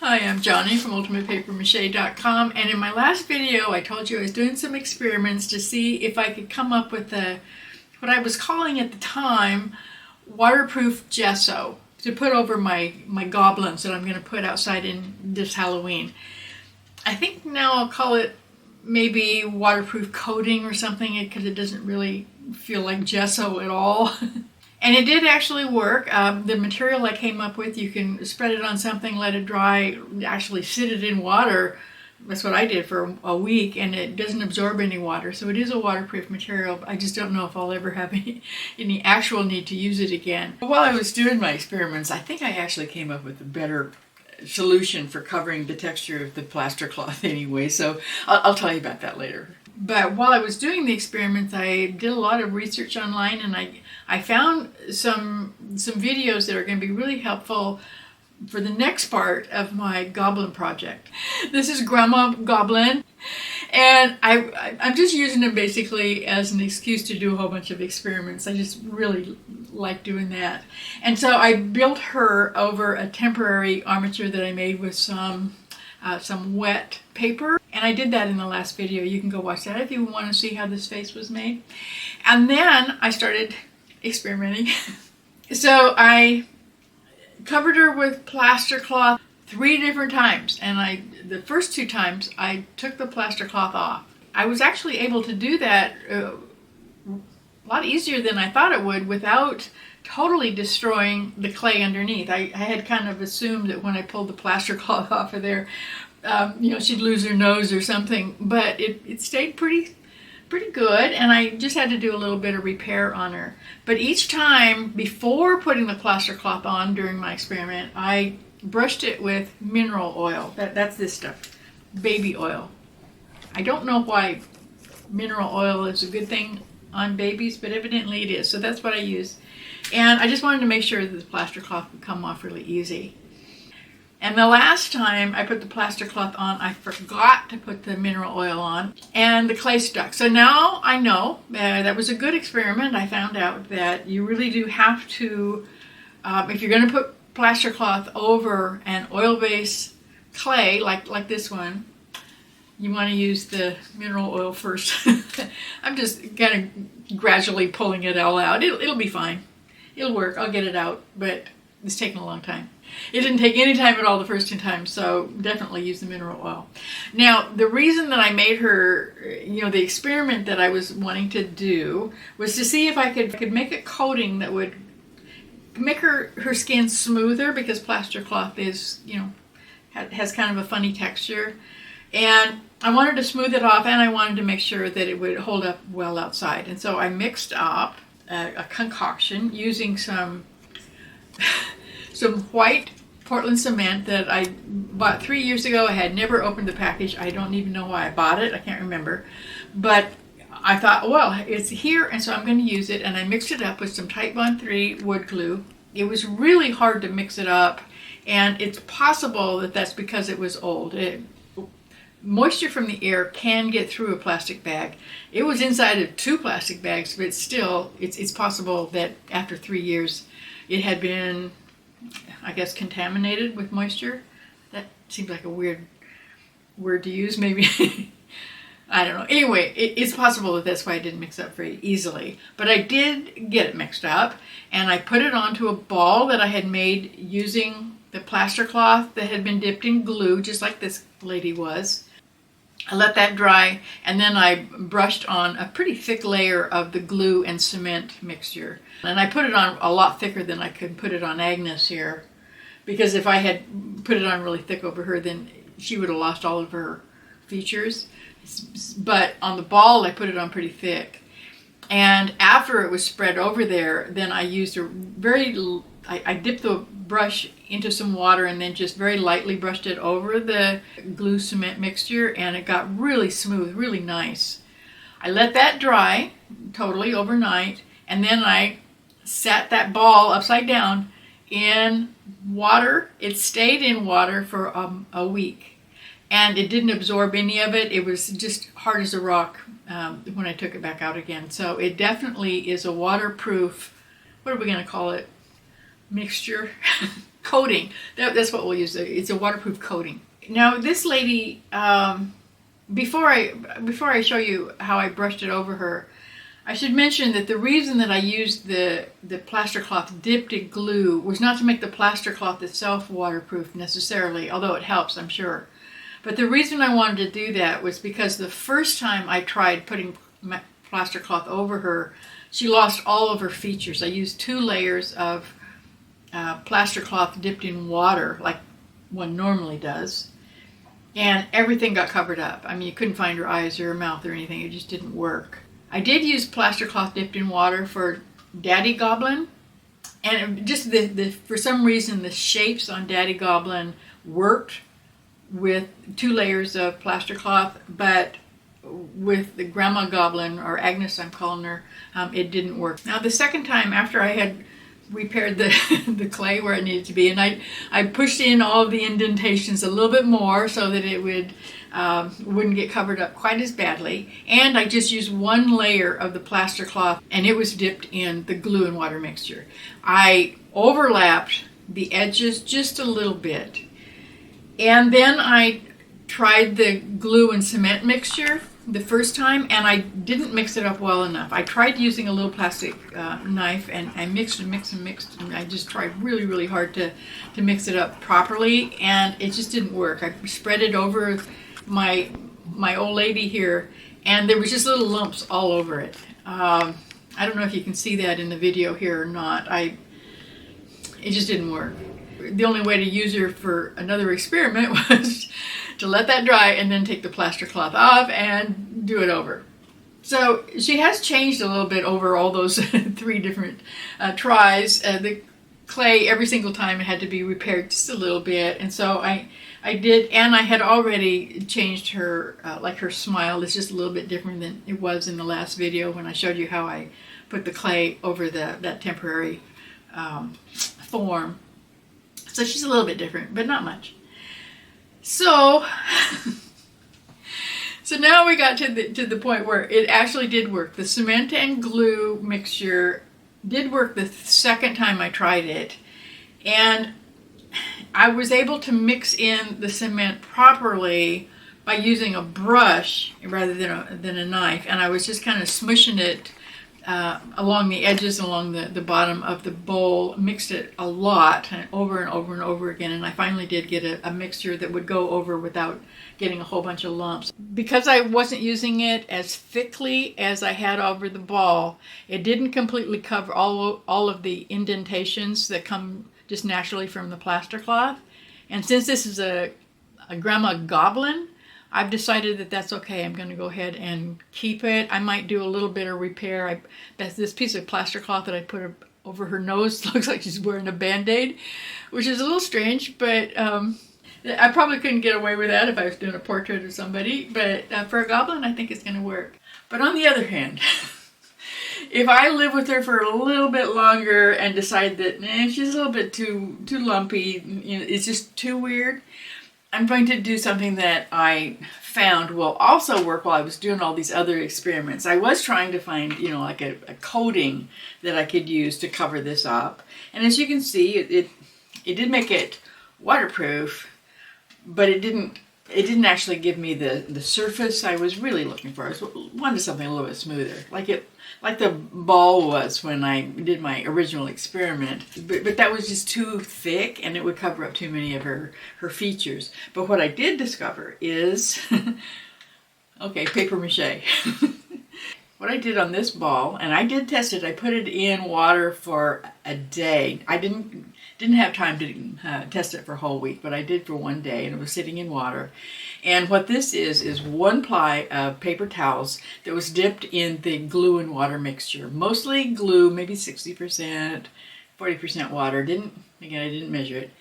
Hi, I'm Johnny from UltimatePaperMache.com, and in my last video I told you I was doing some experiments to see if I could come up with what I was calling at the time waterproof gesso to put over my goblins that I'm going to put outside in this Halloween. I think now I'll call it maybe waterproof coating or something because it doesn't really feel like gesso at all. And it did actually work. The material I came up with, you can spread it on something, let it dry, actually sit it in water. That's what I did for a week, and it doesn't absorb any water. So it is a waterproof material. I just don't know if I'll ever have any actual need to use it again. While I was doing my experiments, I think I actually came up with a better solution for covering the texture of the plaster cloth anyway. So I'll tell you about that later. But while I was doing the experiments, I did a lot of research online, and I found some videos that are going to be really helpful for the next part of my goblin project. This is Grandma Goblin, and I'm just using it basically as an excuse to do a whole bunch of experiments. I just really like doing that. And so I built her over a temporary armature that I made with some wet paper. And I did that in the last video. You can go watch that if you want to see how this face was made. And then I started experimenting. So I covered her with plaster cloth 3 different times. And the first 2 times I took the plaster cloth off. I was actually able to do that a lot easier than I thought it would without totally destroying the clay underneath. I had kind of assumed that when I pulled the plaster cloth off of there, she'd lose her nose or something, but it stayed pretty good, and I just had to do a little bit of repair on her. But each time before putting the plaster cloth on during my experiment, I brushed it with mineral oil. That's this stuff, baby oil. I don't know why mineral oil is a good thing on babies, but evidently it is, so that's what I use. And I just wanted to make sure that the plaster cloth would come off really easy. And the last time I put the plaster cloth on, I forgot to put the mineral oil on, and the clay stuck. So now I know that was a good experiment. I found out that you really do have to, if you're going to put plaster cloth over an oil-based clay like this one, you want to use the mineral oil first. I'm just kind of gradually pulling it all out. It'll be fine. It'll work. I'll get it out, but it's taken a long time. It didn't take any time at all the first 2 times, so definitely use the mineral oil. Now, the reason that I made her, the experiment that I was wanting to do was to see if I could make a coating that would make her skin smoother, because plaster cloth is, has kind of a funny texture. And I wanted to smooth it off, and I wanted to make sure that it would hold up well outside. And so I mixed up a concoction using some white Portland cement that I bought 3 years ago. I had never opened the package. I don't even know why I bought it. I can't remember. But I thought, well, it's here, and so I'm going to use it. And I mixed it up with some Titebond III wood glue. It was really hard to mix it up, and it's possible that that's because it was old. Moisture from the air can get through a plastic bag. It was inside of 2 plastic bags, but still, it's possible that after 3 years, it had been, I guess, contaminated with moisture. That seems like a weird word to use, maybe. I don't know. Anyway, it's possible that that's why it didn't mix up very easily. But I did get it mixed up, and I put it onto a ball that I had made using the plaster cloth that had been dipped in glue, just like this lady was. I let that dry, and then I brushed on a pretty thick layer of the glue and cement mixture. And I put it on a lot thicker than I could put it on Agnes here, because if I had put it on really thick over her, then she would have lost all of her features. But on the ball, I put it on pretty thick. And after it was spread over there, then I used I dipped the brush into some water and then just very lightly brushed it over the glue cement mixture, and it got really smooth, really nice. I let that dry totally overnight, and then I set that ball upside down in water. It stayed in water for a week, and it didn't absorb any of it. It was just hard as a rock when I took it back out again. So it definitely is a waterproof, what are we going to call it, mixture. coating. That's what we'll use. It's a waterproof coating. Now this lady, before I show you how I brushed it over her, I should mention that the reason that I used the plaster cloth dipped in glue was not to make the plaster cloth itself waterproof necessarily, although it helps, I'm sure. But the reason I wanted to do that was because the first time I tried putting plaster cloth over her, she lost all of her features. I used 2 layers of plaster cloth dipped in water, like one normally does, and everything got covered up. I mean, you couldn't find her eyes or her mouth or anything. It just didn't work. I did use plaster cloth dipped in water for Daddy Goblin, and just for some reason the shapes on Daddy Goblin worked with 2 layers of plaster cloth, but with the Grandma Goblin, or Agnes I'm calling her, it didn't work. Now the second time after I had repaired the clay where it needed to be, and I pushed in all of the indentations a little bit more so that it wouldn't get covered up quite as badly, and I just used 1 layer of the plaster cloth, and it was dipped in the glue and water mixture. I overlapped the edges just a little bit, and then I tried the glue and cement mixture the first time, and I didn't mix it up well enough. I tried using a little plastic knife, and I mixed and mixed and mixed, and I just tried really, really hard to mix it up properly, and it just didn't work. I spread it over my old lady here, and there was just little lumps all over it. I don't know if you can see that in the video here or not. It just didn't work. The only way to use her for another experiment was to let that dry and then take the plaster cloth off and do it over. So she has changed a little bit over all those 3 different tries. The clay, every single time, it had to be repaired just a little bit, and so I did, and I had already changed her, like her smile is just a little bit different than it was in the last video when I showed you how I put the clay over that temporary form. So she's a little bit different, but not much. So now we got to the point where it actually did work. The cement and glue mixture did work the second time I tried it, and I was able to mix in the cement properly by using a brush rather than a knife, and I was just kind of smushing it along the edges, along the bottom of the bowl, mixed it a lot, and over and over and over again, and I finally did get a mixture that would go over without getting a whole bunch of lumps. Because I wasn't using it as thickly as I had over the ball, it didn't completely cover all of the indentations that come just naturally from the plaster cloth. And since this is a Grandma Goblin, I've decided that that's okay. I'm going to go ahead and keep it. I might do a little bit of repair. This piece of plaster cloth that I put over her nose looks like she's wearing a Band-Aid, which is a little strange, but I probably couldn't get away with that if I was doing a portrait of somebody. But for a goblin, I think it's going to work. But on the other hand, if I live with her for a little bit longer and decide that she's a little bit too lumpy, it's just too weird, I'm going to do something that I found will also work while I was doing all these other experiments. I was trying to find, like a coating that I could use to cover this up. And as you can see, it did make it waterproof, but it didn't actually give me the surface I was really looking for. I wanted something a little bit smoother, like the ball was when I did my original experiment. But that was just too thick, and it would cover up too many of her features. But what I did discover is, okay, paper mache. What I did on this ball, and I did test it, I put it in water for a day. I didn't have time to test it for a whole week, but I did for one day, and it was sitting in water. And what this is 1 ply of paper towels that was dipped in the glue and water mixture. Mostly glue, maybe 60%, 40% water. I didn't measure it.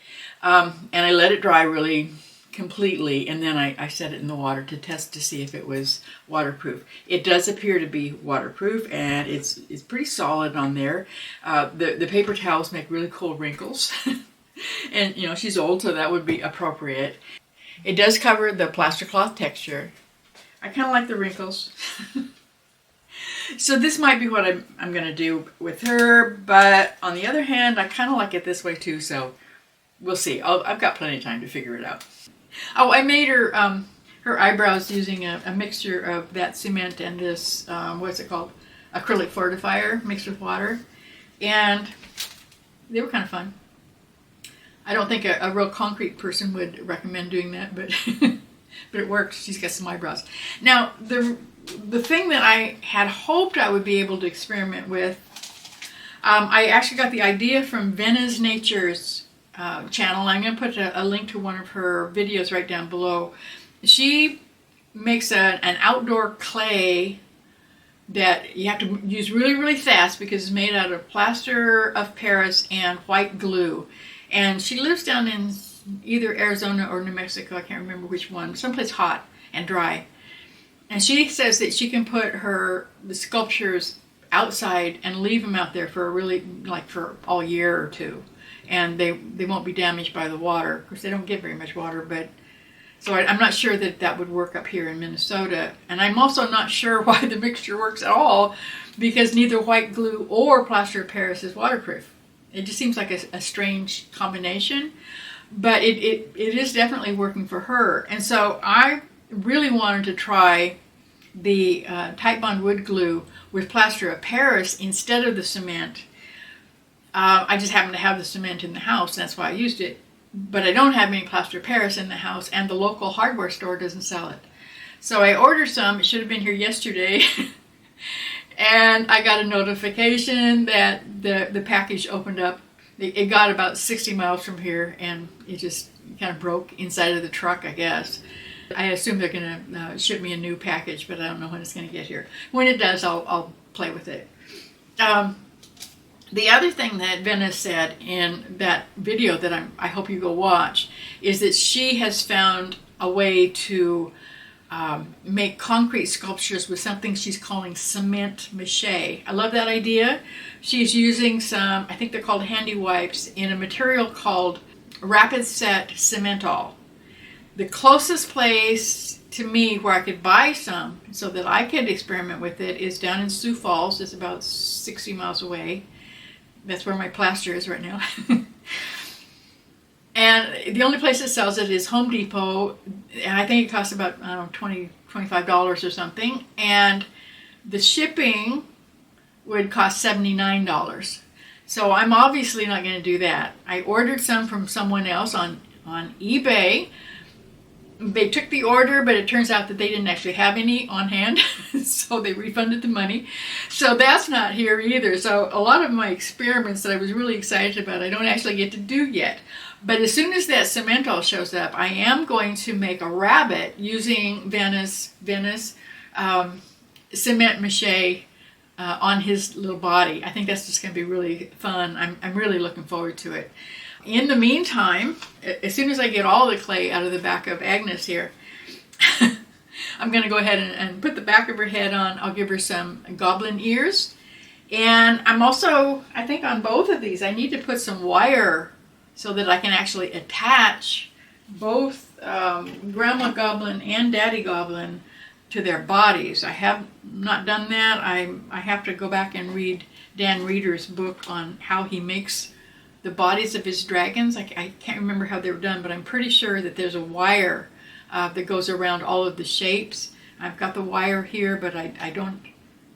And I let it dry really completely, and then I set it in the water to test to see if it was waterproof. It does appear to be waterproof, and it's pretty solid on there. The paper towels make really cool wrinkles, and she's old, so that would be appropriate. It does cover the plaster cloth texture. I kind of like the wrinkles. So this might be what I'm going to do with her, but on the other hand, I kind of like it this way too, so we'll see. I've got plenty of time to figure it out. Oh, I made her her eyebrows using a mixture of that cement and this, what's it called? Acrylic fortifier mixed with water. And they were kind of fun. I don't think a real concrete person would recommend doing that, but but it worked. She's got some eyebrows. Now, the thing that I had hoped I would be able to experiment with, I actually got the idea from Venna's Nature's channel. I'm going to put a link to one of her videos right down below. She makes an outdoor clay that you have to use really, really fast because it's made out of plaster of Paris and white glue. And she lives down in either Arizona or New Mexico, I can't remember which one, someplace hot and dry. And she says that she can put the sculptures outside and leave them out there for for all year or two. And they won't be damaged by the water. Of course, they don't get very much water, but so I'm not sure that would work up here in Minnesota. And I'm also not sure why the mixture works at all, because neither white glue or plaster of Paris is waterproof. It just seems like a strange combination, but it is definitely working for her. And so I really wanted to try the Titebond wood glue with plaster of Paris instead of the cement. I just happen to have the cement in the house, that's why I used it. But I don't have any plaster of Paris in the house, and the local hardware store doesn't sell it. So I ordered some. It should have been here yesterday. And I got a notification that the package opened up. It got about 60 miles from here, and it just kind of broke inside of the truck, I guess. I assume they're going to ship me a new package, but I don't know when it's going to get here. When it does, I'll play with it. The other thing that Venna said in that video that I hope you go watch is that she has found a way to make concrete sculptures with something she's calling cement mache. I love that idea. She's using some, I think they're called handy wipes, in a material called Rapid Set Cementol. The closest place to me where I could buy some so that I could experiment with it is down in Sioux Falls. It's about 60 miles away. That's where my plaster is right now. And the only place that sells it is Home Depot. And I think it costs about, I don't know, $20, $25 or something. And the shipping would cost $79. So I'm obviously not going to do that. I ordered some from someone else on eBay. They took the order, but it turns out that they didn't actually have any on hand, so they refunded the money. So that's not here either. So a lot of my experiments that I was really excited about, I don't actually get to do yet. But as soon as that cementol shows up, I am going to make a rabbit using Venna's cement mache on his little body. I think that's just going to be really fun. I'm really looking forward to it. In the meantime, as soon as I get all the clay out of the back of Agnes here, I'm going to go ahead and put the back of her head on. I'll give her some goblin ears. And I'm also, I think on both of these, I need to put some wire so that I can actually attach both Grandma Goblin and Daddy Goblin to their bodies. I have not done that. I have to go back and read Dan Reeder's book on how he makes the bodies of his dragons. I can't remember how they were done, but I'm pretty sure that there's a wire that goes around all of the shapes. I've got the wire here, but I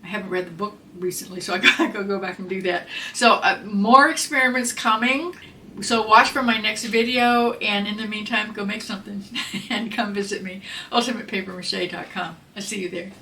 haven't read the book recently, so I gotta go back and do that. So more experiments coming. So watch for my next video, and in the meantime, go make something and come visit me, ultimatepapermache.com. I'll see you there.